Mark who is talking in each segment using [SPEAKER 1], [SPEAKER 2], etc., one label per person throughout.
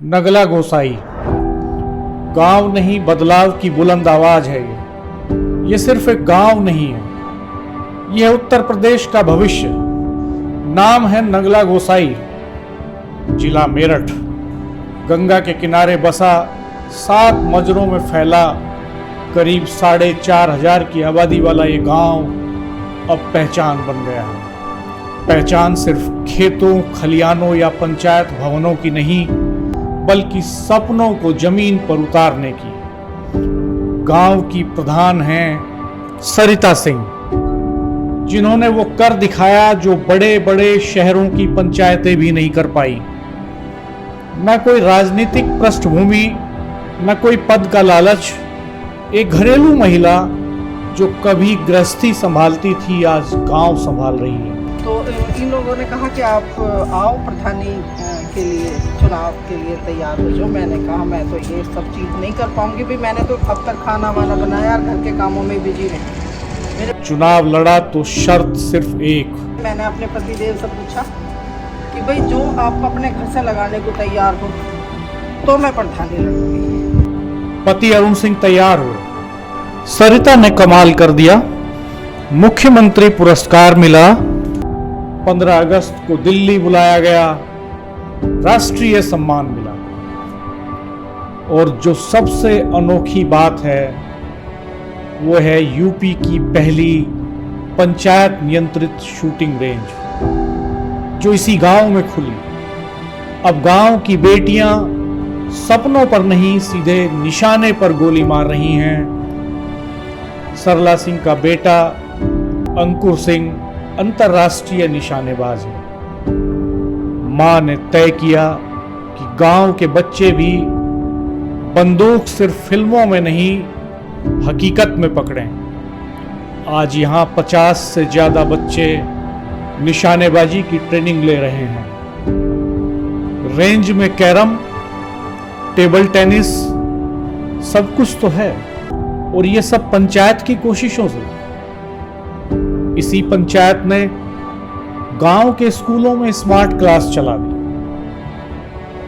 [SPEAKER 1] नगला गोसाई गांव नहीं, बदलाव की बुलंद आवाज है। ये सिर्फ एक गांव नहीं है, यह उत्तर प्रदेश का भविष्य। नाम है नगला गोसाई, जिला मेरठ। गंगा के किनारे बसा 7 मजरों में फैला करीब 4,500 की आबादी वाला ये गांव अब पहचान बन गया है। पहचान सिर्फ खेतों, खलियानों या पंचायत भवनों की नहीं, बल्कि सपनों को जमीन पर उतारने की। गांव की प्रधान हैं सरिता सिंह, जिन्होंने वो कर दिखाया जो बड़े बड़े शहरों की पंचायतें भी नहीं कर पाई। न कोई राजनीतिक पृष्ठभूमि, न कोई पद का लालच। एक घरेलू महिला जो कभी गृहस्थी संभालती थी, आज गांव संभाल रही है।
[SPEAKER 2] तो इन लोगों ने कहा कि आप आओ प्रधानी के लिए, चुनाव के लिए तैयार हो जाओ। मैंने कहा मैं तो ये सब चीज़ नहीं कर पाऊंगी भाई, मैंने तो अब तक खाना वाना बनाया और घर के कामों में बिजी रही।
[SPEAKER 1] चुनाव लड़ा तो शर्त सिर्फ एक।
[SPEAKER 2] मैंने अपने पतिदेव से पूछा कि भाई जो आप अपने घर से लगाने को तैयार हो तो मैं प्रधानी लड़ूंगी।
[SPEAKER 1] पति अरुण सिंह तैयार हुए। सरिता ने कमाल कर दिया, मुख्यमंत्री पुरस्कार मिला। 15 अगस्त को दिल्ली बुलाया गया, राष्ट्रीय सम्मान मिला। और जो सबसे अनोखी बात है वो है यूपी की पहली पंचायत नियंत्रित शूटिंग रेंज जो इसी गांव में खुली। अब गांव की बेटियां सपनों पर नहीं, सीधे निशाने पर गोली मार रही हैं। सरला सिंह का बेटा अंकुर सिंह अंतर्राष्ट्रीय निशानेबाज है। मां ने तय किया कि गांव के बच्चे भी बंदूक सिर्फ फिल्मों में नहीं, हकीकत में पकड़ें। आज यहां 50 से ज्यादा बच्चे निशानेबाजी की ट्रेनिंग ले रहे हैं। रेंज में कैरम, टेबल टेनिस, सब कुछ तो है, और ये सब पंचायत की कोशिशों से। इसी पंचायत ने गांव के स्कूलों में स्मार्ट क्लास चला दी,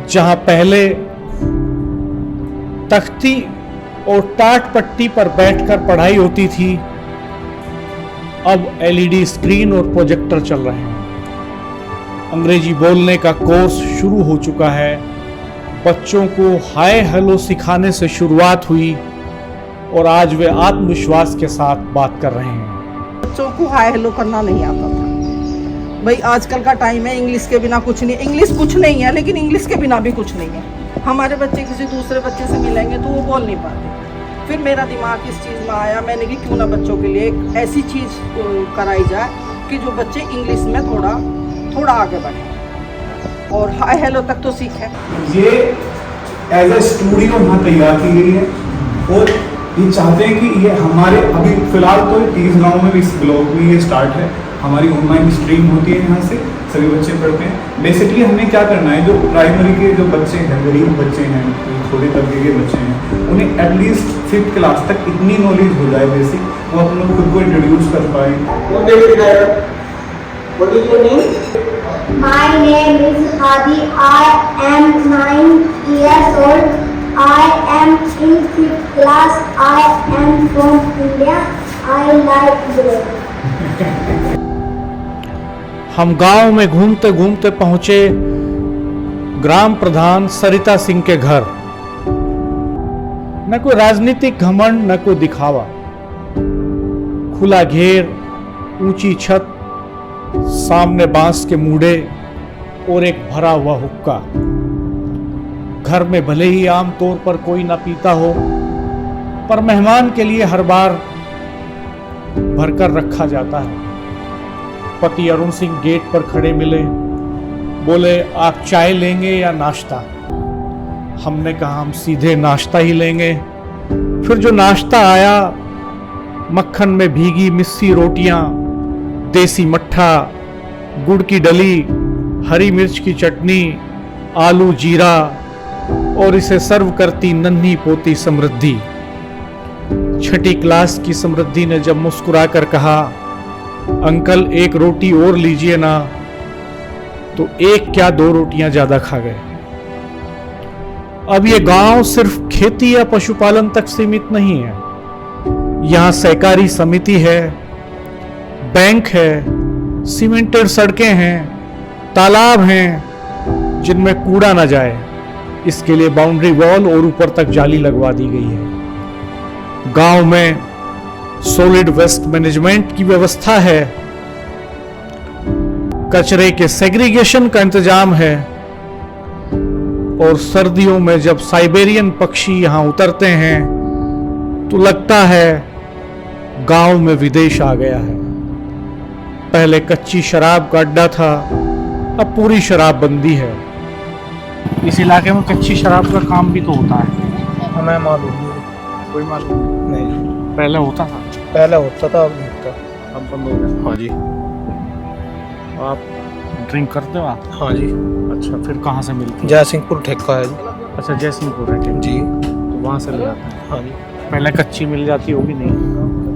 [SPEAKER 1] जहां पहले तख्ती और टाट पट्टी पर बैठकर पढ़ाई होती थी, अब एलईडी स्क्रीन और प्रोजेक्टर चल रहे हैं। अंग्रेजी बोलने का कोर्स शुरू हो चुका है। बच्चों को हाय हेलो सिखाने से शुरुआत हुई और आज वे आत्मविश्वास के साथ बात कर रहे हैं।
[SPEAKER 2] बच्चों को हाय हेलो करना नहीं आता था भाई। आजकल का टाइम है, इंग्लिश के बिना कुछ नहीं। इंग्लिश कुछ नहीं है, लेकिन इंग्लिश के बिना भी कुछ नहीं है। हमारे बच्चे किसी दूसरे बच्चे से मिलेंगे तो वो बोल नहीं पाते। फिर मेरा दिमाग इस चीज़ में आया, मैंने कि क्यों ना बच्चों के लिए एक ऐसी चीज़ कराई जाए कि जो बच्चे इंग्लिश में थोड़ा आगे बढ़े और हाय हेलो तक तो सीखें।
[SPEAKER 3] ये एज ए स्टूडियो यहाँ तैयार की गई है और ये चाहते हैं कि ये हमारे अभी फिलहाल तो 30 गाँव में भी इस ब्लॉक में ये स्टार्ट है। हमारी ऑनलाइन स्ट्रीम होती है, यहाँ से सभी बच्चे पढ़ते हैं। बेसिकली हमें क्या करना है, जो प्राइमरी के जो बच्चे हैं, गरीब बच्चे हैं, छोटे तबके के बच्चे हैं, उन्हें एटलीस्ट 5th क्लास तक इतनी नॉलेज हो जाए बेसिक, वो अपने खुद को इंट्रोड्यूस कर पाए।
[SPEAKER 4] My name is Hadi. I am 9 years old. I am in 5th class. I am from India. I like bread.
[SPEAKER 1] हम गांव में घूमते घूमते पहुंचे ग्राम प्रधान सरिता सिंह के घर। न कोई राजनीतिक घमंड, न कोई दिखावा। खुला घेर, ऊंची छत, सामने बांस के मूड़े और एक भरा हुआ हुक्का। घर में भले ही आमतौर पर कोई ना पीता हो, पर मेहमान के लिए हर बार भरकर रखा जाता है। पति अरुण सिंह गेट पर खड़े मिले, बोले आप चाय लेंगे या नाश्ता? हमने कहा हम सीधे नाश्ता ही लेंगे। फिर जो नाश्ता आया, मक्खन में भीगी मिस्सी रोटियां, देसी मट्ठा, गुड़ की डली, हरी मिर्च की चटनी, आलू जीरा और इसे सर्व करती नन्ही पोती समृद्धि। 6ठी क्लास की समृद्धि ने जब मुस्कुराकर कहा अंकल एक रोटी और लीजिए ना, तो एक क्या 2 रोटियां ज्यादा खा गए। अब ये गांव सिर्फ खेती या पशुपालन तक सीमित नहीं है। यहाँ सहकारी समिति है, बैंक है, सीमेंटेड सड़कें हैं, तालाब हैं जिनमें कूड़ा न जाए, इसके लिए बाउंड्री वॉल और ऊपर तक जाली लगवा दी गई है। गांव में सॉलिड वेस्ट मैनेजमेंट की व्यवस्था है, कचरे के सेग्रीगेशन का इंतजाम है, और सर्दियों में जब साइबेरियन पक्षी यहां उतरते हैं तो लगता है गांव में विदेश आ गया है। पहले कच्ची शराब का अड्डा था, अब पूरी शराब बंदी है। इस इलाके में कच्ची शराब का काम भी तो होता है।
[SPEAKER 5] हमें मालूम नहीं,
[SPEAKER 1] कोई मालूम
[SPEAKER 5] नहीं।
[SPEAKER 1] पहले होता था,
[SPEAKER 5] पहले होता था, अब नहीं होता,
[SPEAKER 1] अब बंद हो गया।
[SPEAKER 5] हाँ जी।
[SPEAKER 1] आप ड्रिंक करते हो आप?
[SPEAKER 5] हाँ जी।
[SPEAKER 1] अच्छा, फिर कहाँ से मिलती है?
[SPEAKER 5] जयसिंहपुर ठेका है जी।
[SPEAKER 1] अच्छा, जयसिंहपुर है ठीक।
[SPEAKER 5] जी।
[SPEAKER 1] तो वहाँ से ले आते हैं।
[SPEAKER 5] हाँ जी।
[SPEAKER 1] पहले कच्ची मिल जाती होगी नहीं?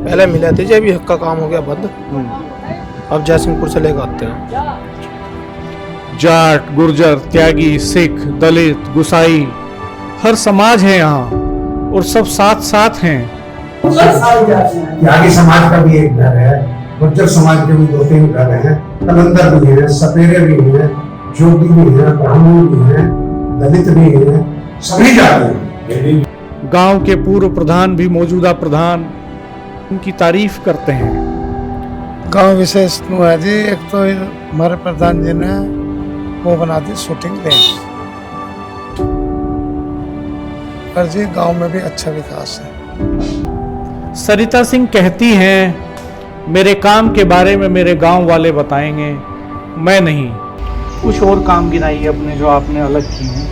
[SPEAKER 5] पहले मिले थे जी, अभी हक का काम हो गया बंद, अब जयसिंहपुर से लेकर आते हैं।
[SPEAKER 1] जाट, गुर्जर, त्यागी, सिख, दलित, गुसाई, हर समाज है यहाँ और सब साथ साथ हैं।
[SPEAKER 6] त्यागी समाज का भी एक घर है, गुर्जर समाज के भी 2-3 घर हैं, कलंदर भी हैं, सपेरे भी हैं, जोगी भी हैं, ब्राह्मण भी हैं, दलित भी हैं, सभी जाति हैं।
[SPEAKER 1] गांव के पूर्व प्रधान भी मौजूदा प्रधान उनकी तारीफ करते हैं।
[SPEAKER 7] गांव विशेष नु है जी, एक तो हमारे प्रधान जी ने वो बना दी शूटिंग रेंज, पर जी गांव में भी अच्छा विकास है।
[SPEAKER 1] सरिता सिंह कहती हैं, मेरे काम के बारे में मेरे गांव वाले बताएंगे, मैं नहीं। कुछ और काम गिनाइए अपने जो आपने अलग किए हैं।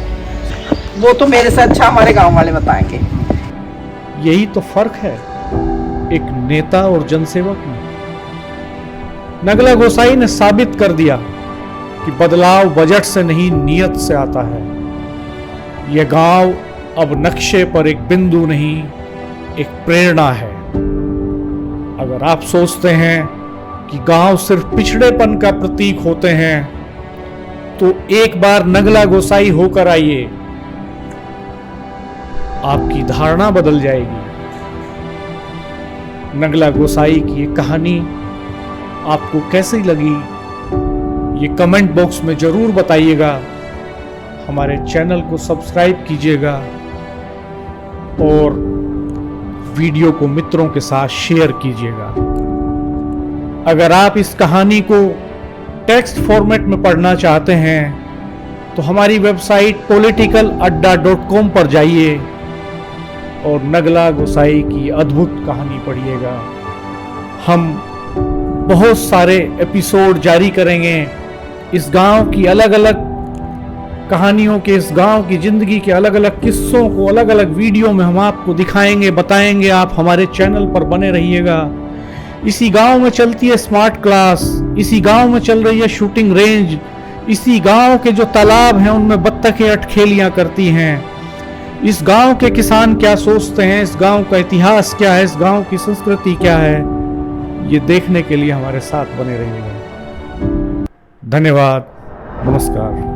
[SPEAKER 2] वो तो मेरे से अच्छा हमारे गांव वाले बताएंगे।
[SPEAKER 1] यही तो फर्क है एक नेता और जनसेवक में। नगला गोसाई ने साबित कर दिया कि बदलाव बजट से नहीं नीयत से आता है। यह गांव अब नक्शे पर एक बिंदु नहीं, एक प्रेरणा है। अगर आप सोचते हैं कि गांव सिर्फ पिछड़ेपन का प्रतीक होते हैं तो एक बार नगला गोसाई होकर आइए, आपकी धारणा बदल जाएगी। नगला गोसाई की ये कहानी आपको कैसी लगी, ये कमेंट बॉक्स में जरूर बताइएगा। हमारे चैनल को सब्सक्राइब कीजिएगा और वीडियो को मित्रों के साथ शेयर कीजिएगा। अगर आप इस कहानी को टेक्स्ट फॉर्मेट में पढ़ना चाहते हैं तो हमारी वेबसाइट politicalaadda.com पर जाइए और नगला गोसाई की अद्भुत कहानी पढ़िएगा। हम बहुत सारे एपिसोड जारी करेंगे इस गांव की अलग अलग कहानियों के, इस गांव की जिंदगी के अलग अलग किस्सों को अलग अलग वीडियो में हम आपको दिखाएंगे, बताएंगे। आप हमारे चैनल पर बने रहिएगा। इसी गांव में चलती है स्मार्ट क्लास, इसी गांव में चल रही है शूटिंग रेंज, इसी गांव के जो तालाब हैं उनमें बत्तखें अटखेलियां करती हैं। इस गांव के किसान क्या सोचते हैं, इस गांव का इतिहास क्या है, इस गांव की संस्कृति क्या है, ये देखने के लिए हमारे साथ बने रहिएगा। धन्यवाद, नमस्कार।